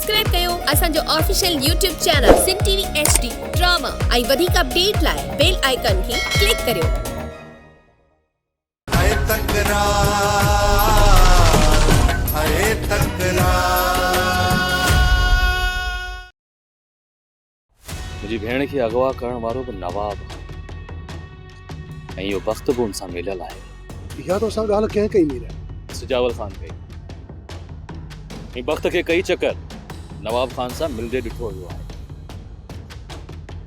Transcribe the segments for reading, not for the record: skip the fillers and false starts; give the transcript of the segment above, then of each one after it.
Subscribe कयो असांजो official YouTube channel सिन TV HD drama ऐं वधीक अपडेट लाइ बेल आइकन खे क्लिक करियो। मुझी भेण खे अगवा करण वारो बि नवाब ऐं इहो वक़्तु बि उनसां मिलियल आहे। इहा तो असां ॻाल्हि कंहिं कई मीरा? सिजावल ख़ान कई ऐं वक़्त खे कई चकर नवाब ख़ान सां मिलंदे ॾिठो वियो आहे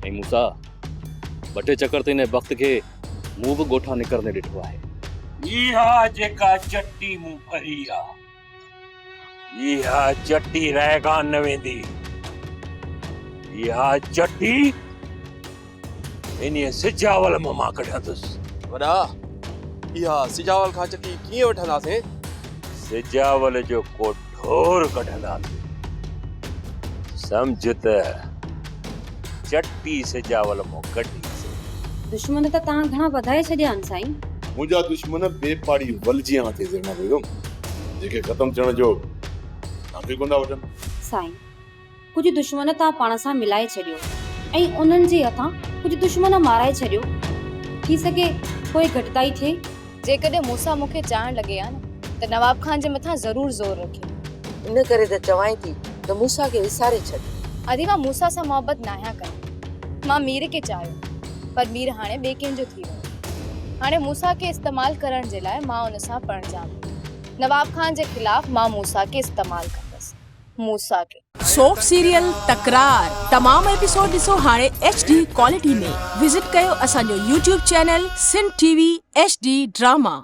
ऐं मूंसां ॿ टे चकर त हिन वक़्त खे मूं बि ॻोठा निकिरंदे ॾिठो आहे। इहा जेका चटी मूं भरी आहे इहा चटी रहेगा न वेंदी। इहा चटी इन सिजावल मां कढंदुसि। वॾा इहा सिजावल खां चटी कीअं वठंदासीं? सिजावल जो कोठोर कढंदासीं। सम्झ त चटी सिजावल मां कढीसीं। दुश्मन त तव्हां घणा वधाए छॾिया आहिनि साईं। मुंहिंजा दुश्मन बेपाड़ी वलजियां थी ज़रना बेगम जेके ख़त्म थियण जो तव्हांखे कोन था वठनि। साईं कुझु दुश्मन तव्हां पाण सां मिलाए छॾियो ऐं उन्हनि जे हथां कुझु दुश्मन माराए छॾियो। थी सघे कोई घटिताई थिए। जेकॾहिं मूसा मूंखे चाहण लॻे हा न त नवाब खान जे मथां ज़रूर ज़ोर रखे। इन करे त चवाई थी त मूसा खे विसारे छॾ। अदी मां मूसा सां मोहबत न आहियां कई। मां मीर खे चाहियो पर मीर हाणे ॿिए कंहिंजो थी वियो। हाणे मूसा खे इस्तेमालु करण जे लाइ मां उन सां पणजाम। नवाब खान जे खिलाफ़ मां मूसा खे इस्तेमालु कंदसि। मूसा खे सोप सीरियल तकरार तमाम एपिसोड ॾिसो हाणे HD क्वालिटी में। विजिट कयो असांजो YouTube चैनल सिन टीवी HD ड्रामा।